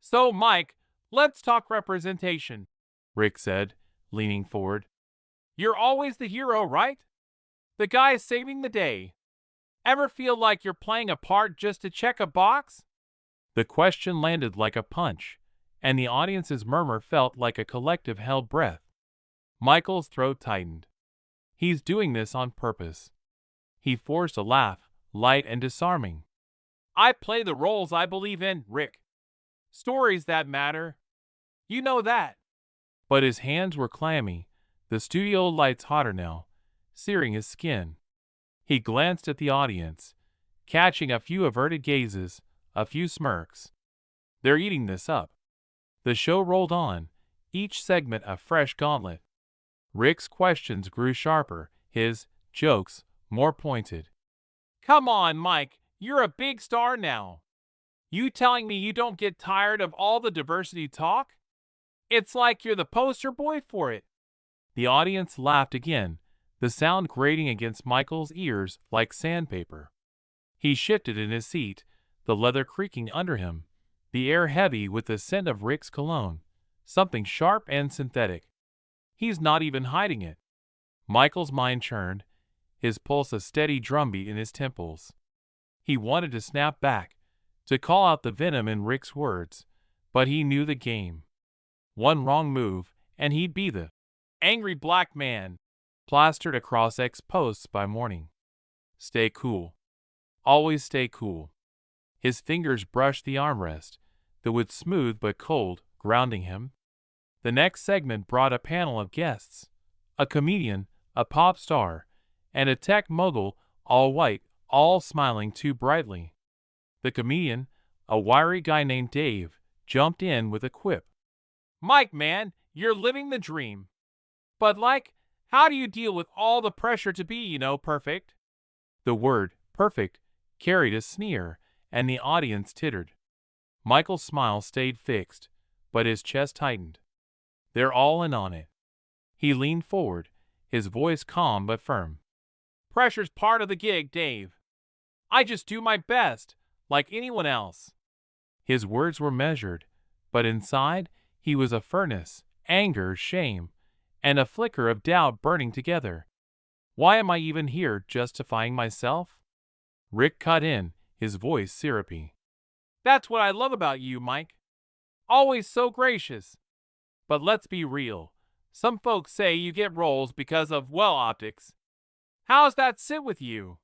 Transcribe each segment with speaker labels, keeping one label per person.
Speaker 1: So, Mike, let's talk representation, Rick said, leaning forward. You're always the hero, right? The guy saving the day. Ever feel like you're playing a part just to check a box? The question landed like a punch, and the audience's murmur felt like a collective held breath. Michael's throat tightened. He's doing this on purpose. He forced a laugh, light and disarming. I play the roles I believe in, Rick. Stories that matter. You know that. But his hands were clammy, the studio lights hotter now, searing his skin. He glanced at the audience, catching a few averted gazes, a few smirks. They're eating this up. The show rolled on, each segment a fresh gauntlet. Rick's questions grew sharper, his jokes more pointed. Come on, Mike, you're a big star now. You telling me you don't get tired of all the diversity talk? It's like you're the poster boy for it. The audience laughed again, the sound grating against Michael's ears like sandpaper. He shifted in his seat, the leather creaking under him, the air heavy with the scent of Rick's cologne, something sharp and synthetic. He's not even hiding it. Michael's mind churned, his pulse a steady drumbeat in his temples. He wanted to snap back, to call out the venom in Rick's words, but he knew the game. One wrong move, and he'd be the angry black man, plastered across X posts by morning. Stay cool. Always stay cool. His fingers brushed the armrest, the wood smooth but cold, grounding him. The next segment brought a panel of guests, a comedian, a pop star, and a tech mogul, all white, all smiling too brightly. The comedian, a wiry guy named Dave, jumped in with a quip. Mike, man, you're living the dream. But how do you deal with all the pressure to be, perfect? The word, perfect, carried a sneer, and the audience tittered. Michael's smile stayed fixed, but his chest tightened. They're all in on it. He leaned forward, his voice calm but firm. Pressure's part of the gig, Dave. I just do my best, like anyone else. His words were measured, but inside he was a furnace, anger, shame, and a flicker of doubt burning together. Why am I even here, justifying myself? Rick cut in, his voice syrupy. That's what I love about you, Mike. Always so gracious. But let's be real. Some folks say you get roles because of, optics. How's that sit with you?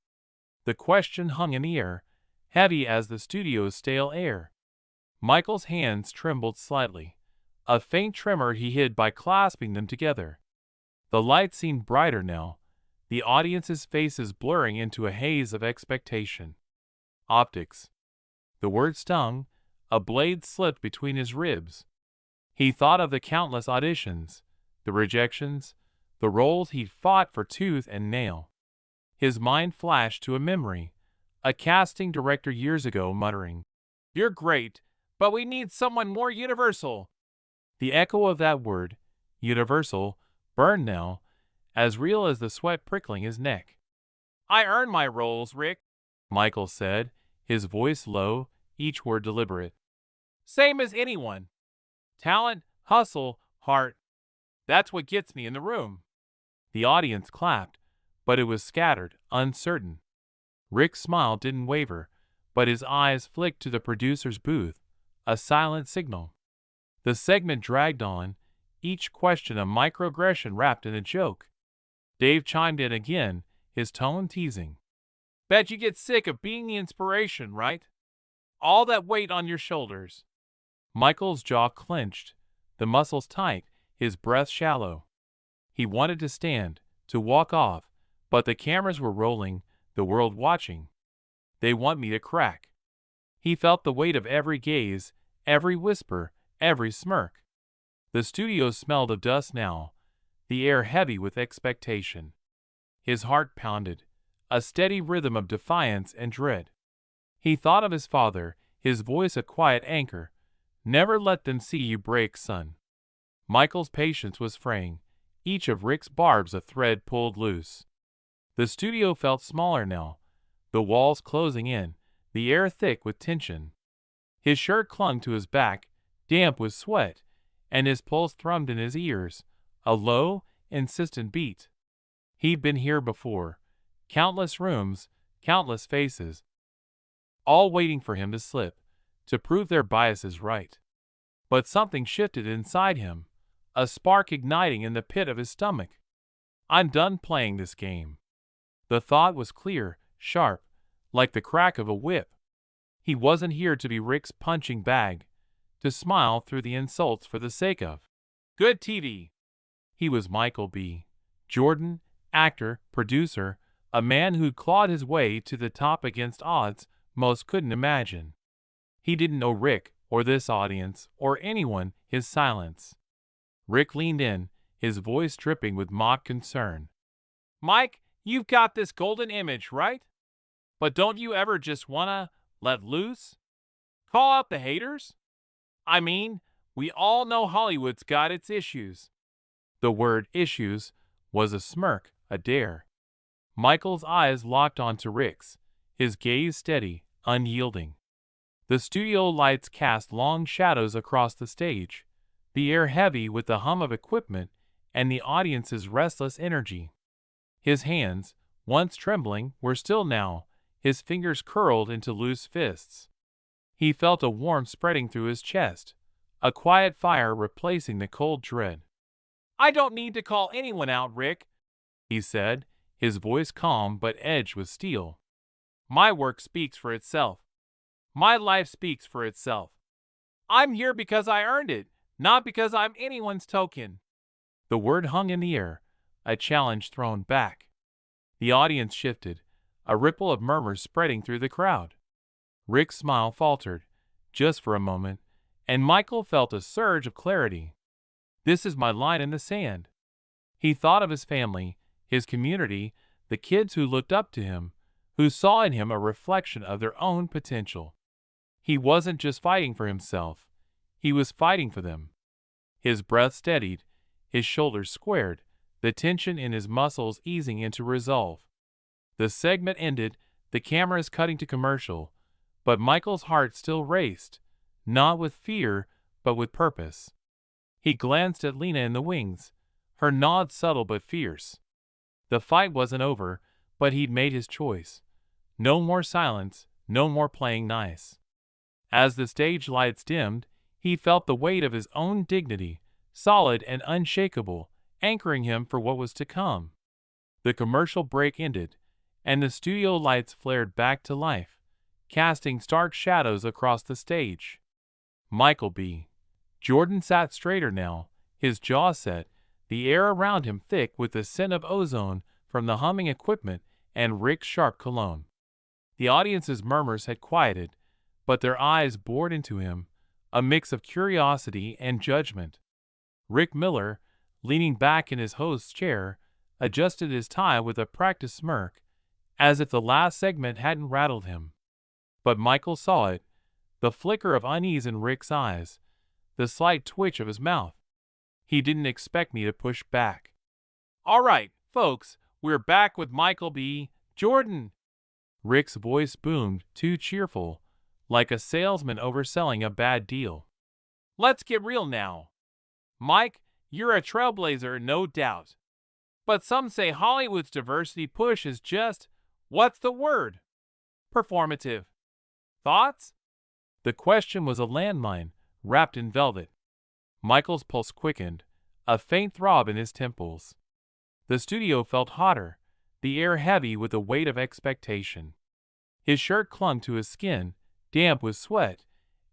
Speaker 1: The question hung in the air, heavy as the studio's stale air. Michael's hands trembled slightly, a faint tremor he hid by clasping them together. The light seemed brighter now, the audience's faces blurring into a haze of expectation. Optics. The word stung, a blade slipped between his ribs. He thought of the countless auditions, the rejections, the roles he'd fought for tooth and nail. His mind flashed to a memory, a casting director years ago muttering, "You're great, but we need someone more universal." The echo of that word, universal, burned now, as real as the sweat prickling his neck. I earn my roles, Rick, Michael said, his voice low, each word deliberate. Same as anyone. Talent, hustle, heart. That's what gets me in the room. The audience clapped, but it was scattered, uncertain. Rick's smile didn't waver, but his eyes flicked to the producer's booth, a silent signal. The segment dragged on, each question a microaggression wrapped in a joke. Dave chimed in again, his tone teasing. Bet you get sick of being the inspiration, right? All that weight on your shoulders. Michael's jaw clenched, the muscles tight, his breath shallow. He wanted to stand, to walk off, but the cameras were rolling, the world watching. They want me to crack. He felt the weight of every gaze, every whisper, every smirk. The studio smelled of dust now, the air heavy with expectation. His heart pounded, a steady rhythm of defiance and dread. He thought of his father, his voice a quiet anchor. Never let them see you break, son. Michael's patience was fraying, each of Rick's barbs a thread pulled loose. The studio felt smaller now, the walls closing in, the air thick with tension. His shirt clung to his back, damp with sweat, and his pulse thrummed in his ears, a low, insistent beat. He'd been here before. Countless rooms, countless faces, all waiting for him to slip, to prove their biases right. But something shifted inside him, a spark igniting in the pit of his stomach. I'm done playing this game. The thought was clear, sharp, like the crack of a whip. He wasn't here to be Rick's punching bag, to smile through the insults for the sake of good TV. He was Michael B. Jordan, actor, producer, a man who'd clawed his way to the top against odds most couldn't imagine. He didn't know Rick, or this audience, or anyone, his silence. Rick leaned in, his voice dripping with mock concern. Mike, you've got this golden image, right? But don't you ever just wanna let loose? Call out the haters? I mean, we all know Hollywood's got its issues. The word issues was a smirk, a dare. Michael's eyes locked onto Rick's, his gaze steady, unyielding. The studio lights cast long shadows across the stage, the air heavy with the hum of equipment and the audience's restless energy. His hands, once trembling, were still now, his fingers curled into loose fists. He felt a warmth spreading through his chest, a quiet fire replacing the cold dread. I don't need to call anyone out, Rick, he said, his voice calm but edged with steel. My work speaks for itself. My life speaks for itself. I'm here because I earned it, not because I'm anyone's token. The word hung in the air, a challenge thrown back. The audience shifted, a ripple of murmurs spreading through the crowd. Rick's smile faltered, just for a moment, and Michael felt a surge of clarity. This is my line in the sand. He thought of his family, his community, the kids who looked up to him, who saw in him a reflection of their own potential. He wasn't just fighting for himself, he was fighting for them. His breath steadied, his shoulders squared, the tension in his muscles easing into resolve. The segment ended, the cameras cutting to commercial, but Michael's heart still raced, not with fear, but with purpose. He glanced at Lena in the wings, her nod subtle but fierce. The fight wasn't over, but he'd made his choice. No more silence, no more playing nice. As the stage lights dimmed, he felt the weight of his own dignity, solid and unshakable, anchoring him for what was to come. The commercial break ended, and the studio lights flared back to life, casting stark shadows across the stage. Michael B. Jordan sat straighter now, his jaw set, the air around him thick with the scent of ozone from the humming equipment and Rick's sharp cologne. The audience's murmurs had quieted, but their eyes bored into him, a mix of curiosity and judgment. Rick Miller, leaning back in his host's chair, adjusted his tie with a practiced smirk, as if the last segment hadn't rattled him. But Michael saw it, the flicker of unease in Rick's eyes, the slight twitch of his mouth. He didn't expect me to push back. All right, folks, we're back with Michael B. Jordan. Rick's voice boomed, too cheerful, like a salesman overselling a bad deal. Let's get real now. Mike, you're a trailblazer, no doubt. But some say Hollywood's diversity push is just, what's the word? Performative. Thoughts? The question was a landmine, wrapped in velvet. Michael's pulse quickened, a faint throb in his temples. The studio felt hotter, the air heavy with the weight of expectation. His shirt clung to his skin, damp with sweat,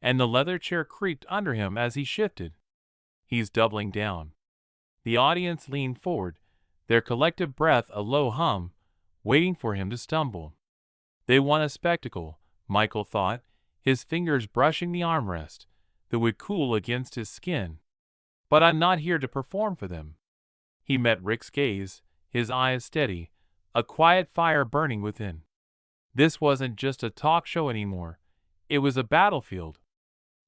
Speaker 1: and the leather chair creaked under him as he shifted. He's doubling down. The audience leaned forward, their collective breath a low hum, waiting for him to stumble. They want a spectacle, Michael thought, his fingers brushing the armrest, that would cool against his skin. But I'm not here to perform for them. He met Rick's gaze, his eyes steady, a quiet fire burning within. This wasn't just a talk show anymore. It was a battlefield.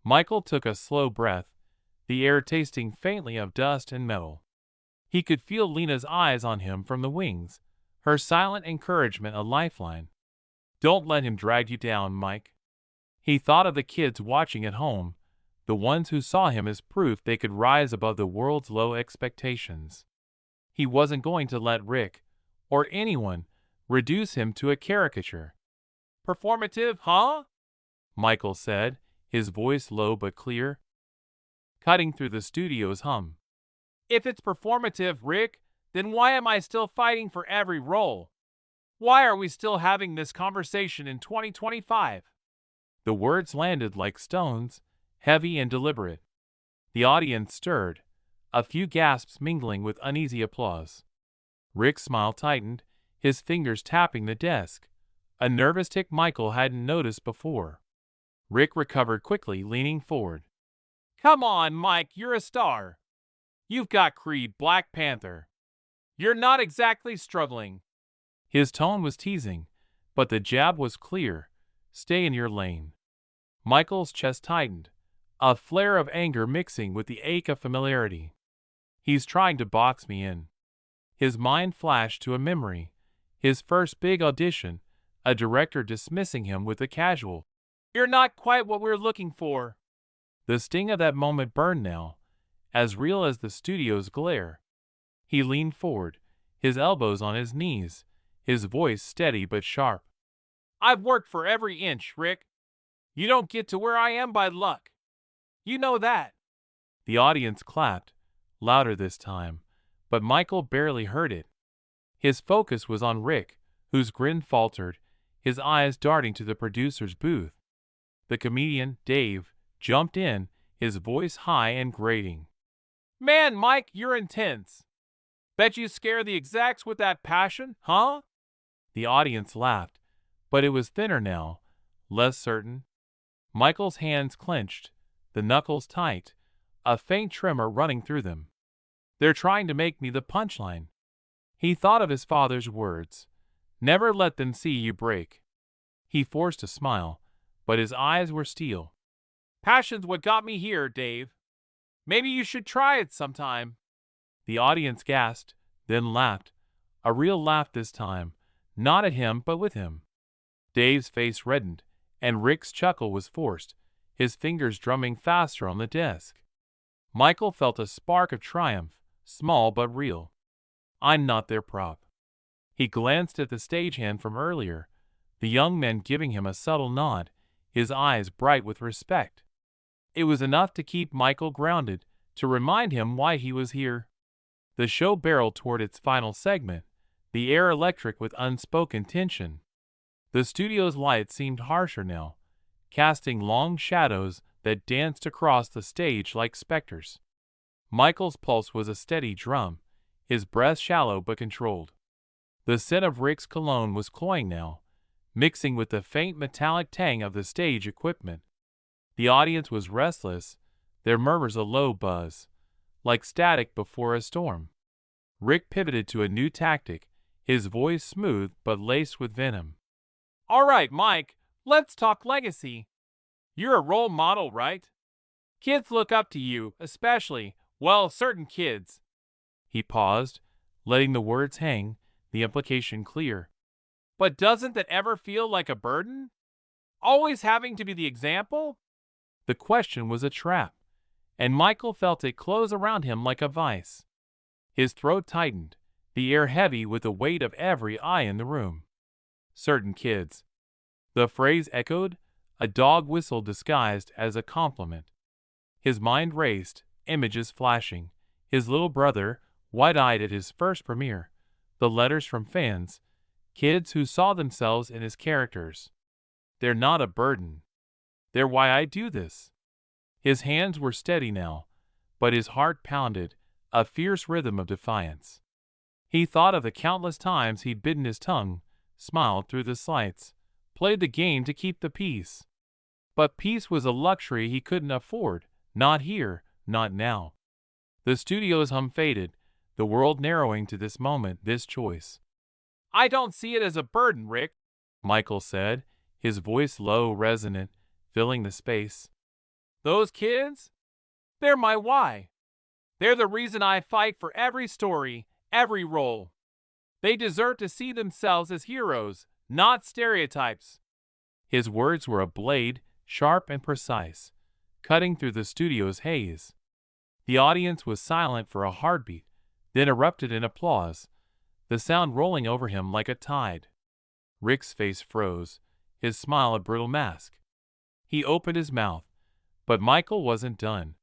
Speaker 1: Michael took a slow breath, the air tasting faintly of dust and metal. He could feel Lena's eyes on him from the wings, her silent encouragement a lifeline. Don't let him drag you down, Mike. He thought of the kids watching at home, the ones who saw him as proof they could rise above the world's low expectations. He wasn't going to let Rick, or anyone, reduce him to a caricature. "Performative, huh?" Michael said, his voice low but clear, cutting through the studio's hum. "If it's performative, Rick, then why am I still fighting for every role? Why are we still having this conversation in 2025? The words landed like stones, heavy and deliberate. The audience stirred, a few gasps mingling with uneasy applause. Rick's smile tightened, his fingers tapping the desk, a nervous tick Michael hadn't noticed before. Rick recovered quickly, leaning forward. "Come on, Mike, you're a star. You've got Creed, Black Panther. You're not exactly struggling." His tone was teasing, but the jab was clear. Stay in your lane. Michael's chest tightened, a flare of anger mixing with the ache of familiarity. He's trying to box me in. His mind flashed to a memory, his first big audition, a director dismissing him with a casual, "You're not quite what we're looking for." The sting of that moment burned now, as real as the studio's glare. He leaned forward, his elbows on his knees, his voice steady but sharp. "I've worked for every inch, Rick. You don't get to where I am by luck. You know that." The audience clapped, louder this time, but Michael barely heard it. His focus was on Rick, whose grin faltered, his eyes darting to the producer's booth. The comedian, Dave, jumped in, his voice high and grating. "Man, Mike, you're intense. Bet you scare the execs with that passion, huh?" The audience laughed, but it was thinner now, less certain. Michael's hands clenched, the knuckles tight, a faint tremor running through them. "They're trying to make me the punchline." He thought of his father's words, "Never let them see you break." He forced a smile, but his eyes were steel. "Passion's what got me here, Dave. Maybe you should try it sometime." The audience gasped, then laughed, a real laugh this time, not at him but with him. Dave's face reddened, and Rick's chuckle was forced, his fingers drumming faster on the desk. Michael felt a spark of triumph, small but real. "I'm not their prop." He glanced at the stagehand from earlier, the young man giving him a subtle nod, his eyes bright with respect. It was enough to keep Michael grounded, to remind him why he was here. The show barreled toward its final segment, the air electric with unspoken tension. The studio's lights seemed harsher now, casting long shadows that danced across the stage like specters. Michael's pulse was a steady drum, his breath shallow but controlled. The scent of Rick's cologne was cloying now, mixing with the faint metallic tang of the stage equipment. The audience was restless, their murmurs a low buzz, like static before a storm. Rick pivoted to a new tactic, his voice smooth but laced with venom. "All right, Mike, let's talk legacy. You're a role model, right? Kids look up to you, especially, well, certain kids." He paused, letting the words hang, the implication clear. "But doesn't that ever feel like a burden? Always having to be the example?" The question was a trap, and Michael felt it close around him like a vice. His throat tightened, the air heavy with the weight of every eye in the room. Certain kids. The phrase echoed, a dog whistle disguised as a compliment. His mind raced, images flashing, his little brother, wide-eyed at his first premiere, the letters from fans, kids who saw themselves in his characters. "They're not a burden. They're why I do this." His hands were steady now, but his heart pounded, a fierce rhythm of defiance. He thought of the countless times he'd bitten his tongue, smiled through the slights, played the game to keep the peace. But peace was a luxury he couldn't afford, not here, not now. The studio's hum faded, the world narrowing to this moment, this choice. "I don't see it as a burden, Rick," Michael said, his voice low, resonant, filling the space. "Those kids? They're my why. They're the reason I fight for every story, every role. They deserve to see themselves as heroes, not stereotypes." His words were a blade, sharp and precise, cutting through the studio's haze. The audience was silent for a heartbeat, then erupted in applause, the sound rolling over him like a tide. Rick's face froze, his smile a brittle mask. He opened his mouth, but Michael wasn't done.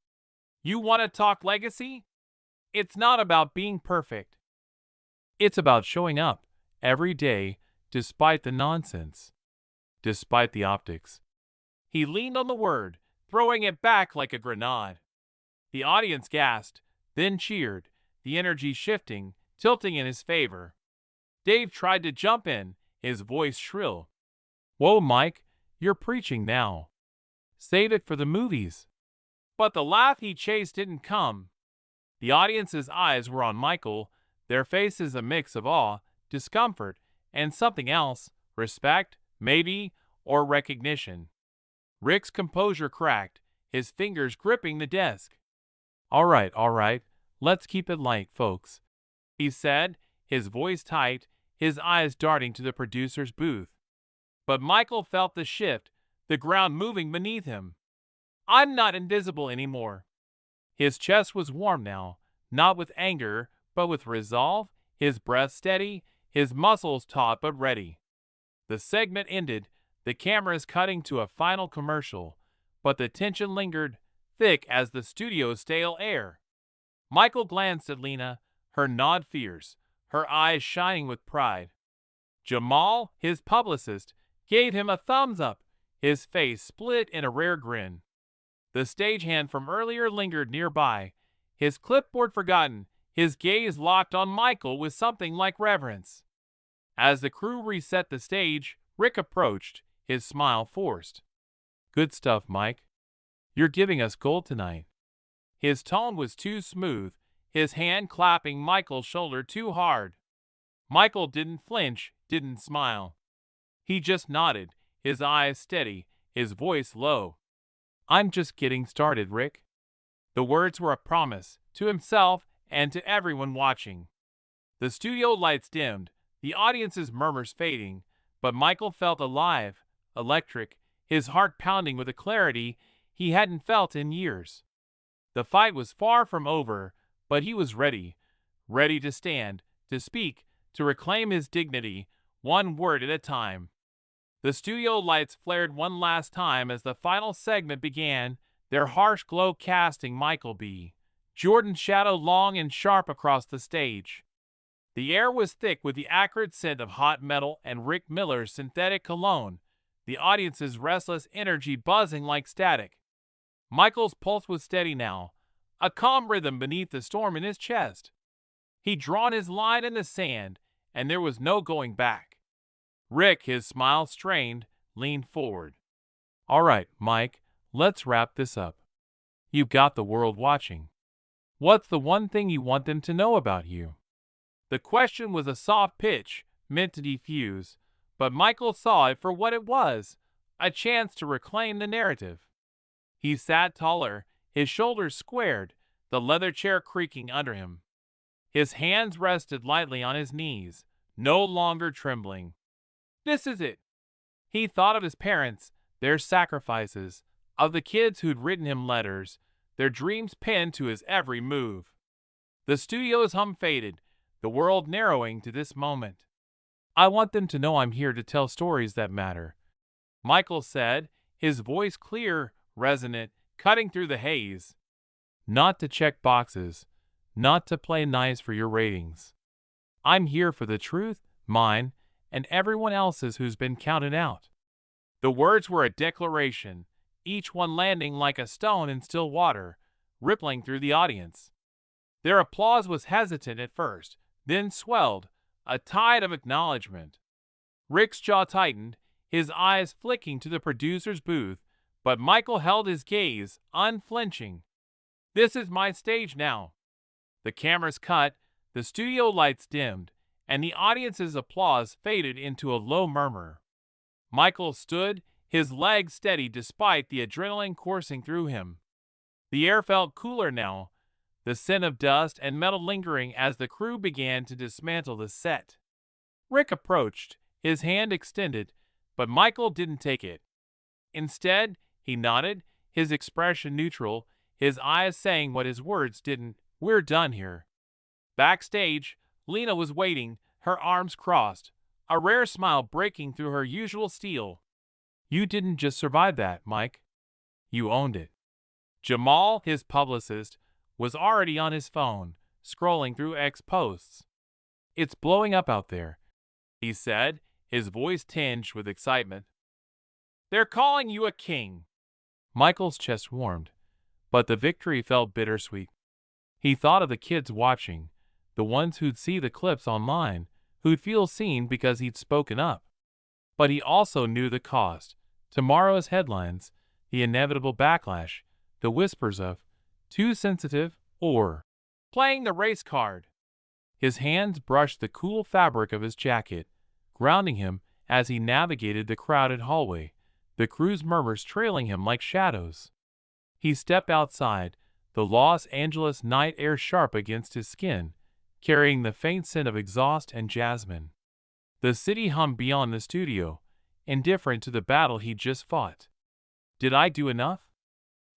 Speaker 1: You want to talk legacy? It's not about being perfect. It's about showing up every day despite the nonsense, despite the optics. He leaned on the word, throwing it back like a grenade. The audience gasped, then cheered, the energy shifting, tilting in his favor. Dave tried to jump in, his voice shrill. Whoa, Mike, you're preaching now. Save it for the movies. But the laugh he chased didn't come. The audience's eyes were on Michael, their faces a mix of awe, discomfort, and something else, respect, maybe, or recognition. Rick's composure cracked, his fingers gripping the desk. All right, let's keep it light, folks, he said, his voice tight, his eyes darting to the producer's booth. But Michael felt the shift, the ground moving beneath him. I'm not invisible anymore. His chest was warm now, not with anger, but with resolve, his breath steady, his muscles taut but ready. The segment ended, the cameras cutting to a final commercial, but the tension lingered, thick as the studio's stale air. Michael glanced at Lena, her nod fierce, her eyes shining with pride. Jamal, his publicist, gave him a thumbs up, his face split in a rare grin. The stagehand from earlier lingered nearby, his clipboard forgotten, his gaze locked on Michael with something like reverence. As the crew reset the stage, Rick approached, his smile forced. Good stuff, Mike. You're giving us gold tonight. His tone was too smooth, his hand clapping Michael's shoulder too hard. Michael didn't flinch, didn't smile. He just nodded, his eyes steady, his voice low. I'm just getting started, Rick. The words were a promise, to himself and to everyone watching. The studio lights dimmed, the audience's murmurs fading, but Michael felt alive, electric, his heart pounding with a clarity he hadn't felt in years. The fight was far from over, but he was ready to stand, to speak, to reclaim his dignity, one word at a time. The studio lights flared one last time as the final segment began, their harsh glow casting Michael B. Jordan's shadow long and sharp across the stage. The air was thick with the acrid scent of hot metal and Rick Miller's synthetic cologne, the audience's restless energy buzzing like static. Michael's pulse was steady now, a calm rhythm beneath the storm in his chest. He'd drawn his line in the sand, and there was no going back. Rick, his smile strained, leaned forward. All right, Mike, let's wrap this up. You've got the world watching. What's the one thing you want them to know about you? The question was a soft pitch, meant to defuse, but Michael saw it for what it was, a chance to reclaim the narrative. He sat taller, his shoulders squared, the leather chair creaking under him. His hands rested lightly on his knees, no longer trembling. This is it. He thought of his parents, their sacrifices, of the kids who'd written him letters, their dreams pinned to his every move. The studio's hum faded, the world narrowing to this moment. I want them to know I'm here to tell stories that matter, Michael said, his voice clear, resonant, cutting through the haze. Not to check boxes, not to play nice for your ratings. I'm here for the truth, mine, and everyone else's who's been counted out. The words were a declaration, each one landing like a stone in still water, rippling through the audience. Their applause was hesitant at first, then swelled, a tide of acknowledgement. Rick's jaw tightened, his eyes flicking to the producer's booth, but Michael held his gaze, unflinching. This is my stage now. The cameras cut, the studio lights dimmed, and the audience's applause faded into a low murmur. Michael stood, his legs steady despite the adrenaline coursing through him. The air felt cooler now, the scent of dust and metal lingering as the crew began to dismantle the set. Rick approached, his hand extended, but Michael didn't take it. Instead, he nodded, his expression neutral, his eyes saying what his words didn't. "We're done here." Backstage, Lena was waiting, her arms crossed, a rare smile breaking through her usual steel. "You didn't just survive that, Mike. You owned it." Jamal, his publicist, was already on his phone, scrolling through X posts. "It's blowing up out there," he said, his voice tinged with excitement. "They're calling you a king." Michael's chest warmed, but the victory felt bittersweet. He thought of the kids watching, the ones who'd see the clips online, who'd feel seen because he'd spoken up. But he also knew the cost. Tomorrow's headlines, the inevitable backlash, the whispers of too sensitive or playing the race card. His hands brushed the cool fabric of his jacket, grounding him as he navigated the crowded hallway, the crew's murmurs trailing him like shadows. He stepped outside, the Los Angeles night air sharp against his skin, carrying the faint scent of exhaust and jasmine. The city hummed beyond the studio, indifferent to the battle he'd just fought. "Did I do enough?"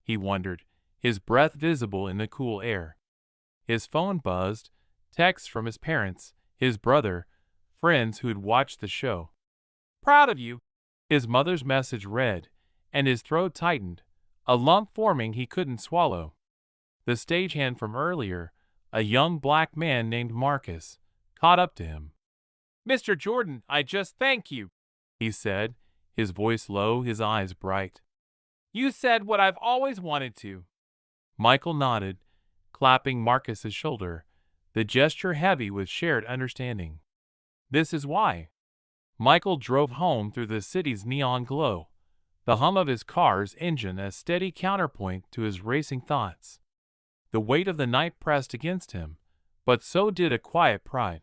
Speaker 1: he wondered, his breath visible in the cool air. His phone buzzed, texts from his parents, his brother, friends who'd watched the show. "Proud of you," his mother's message read, and his throat tightened, a lump forming he couldn't swallow. The stagehand from earlier, a young black man named Marcus, caught up to him. "Mr. Jordan, I just thank you," he said, his voice low, his eyes bright. "You said what I've always wanted to." Michael nodded, clapping Marcus's shoulder, the gesture heavy with shared understanding. "This is why." Michael drove home through the city's neon glow, the hum of his car's engine a steady counterpoint to his racing thoughts. The weight of the night pressed against him, but so did a quiet pride.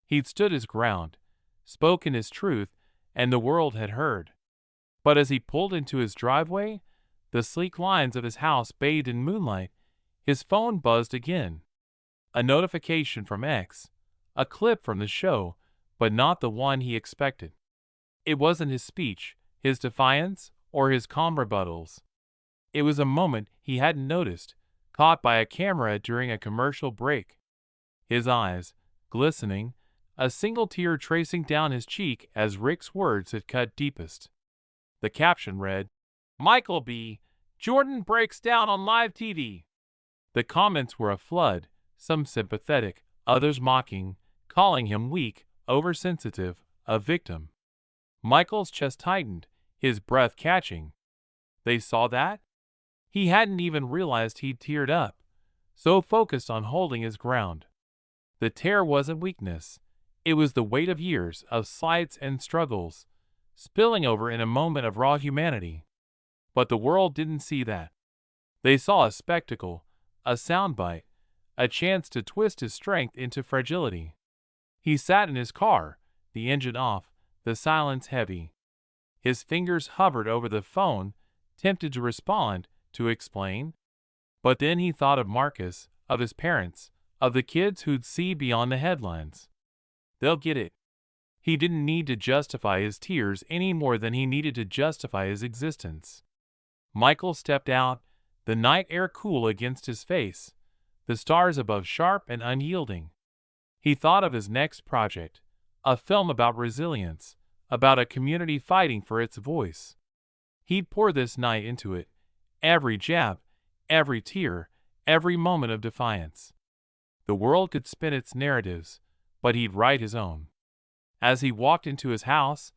Speaker 1: He'd stood his ground, spoken his truth, and the world had heard. But as he pulled into his driveway, the sleek lines of his house bathed in moonlight, his phone buzzed again. A notification from X, a clip from the show, but not the one he expected. It wasn't his speech, his defiance, or his calm rebuttals. It was a moment he hadn't noticed, caught by a camera during a commercial break. His eyes, glistening, a single tear tracing down his cheek as Rick's words had cut deepest. The caption read, "Michael B. Jordan breaks down on live TV." The comments were a flood, some sympathetic, others mocking, calling him weak, oversensitive, a victim. Michael's chest tightened, his breath catching. They saw that? He hadn't even realized he'd teared up, so focused on holding his ground. The tear wasn't weakness. It was the weight of years of slights and struggles, spilling over in a moment of raw humanity. But the world didn't see that. They saw a spectacle, a soundbite, a chance to twist his strength into fragility. He sat in his car, the engine off, the silence heavy. His fingers hovered over the phone, tempted to respond, to explain. But then he thought of Marcus, of his parents, of the kids who'd see beyond the headlines. They'll get it. He didn't need to justify his tears any more than he needed to justify his existence. Michael stepped out, the night air cool against his face, the stars above sharp and unyielding. He thought of his next project, a film about resilience, about a community fighting for its voice. He'd pour this night into it, every jab, every tear, every moment of defiance. The world could spin its narratives, but he'd write his own. As he walked into his house,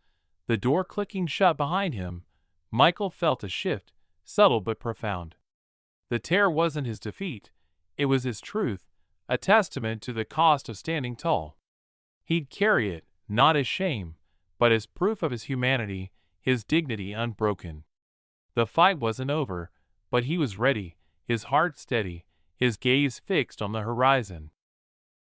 Speaker 1: the door clicking shut behind him, Michael felt a shift, subtle but profound. The tear wasn't his defeat, it was his truth, a testament to the cost of standing tall. He'd carry it, not as shame, but as proof of his humanity, his dignity unbroken. The fight wasn't over, but he was ready, his heart steady, his gaze fixed on the horizon.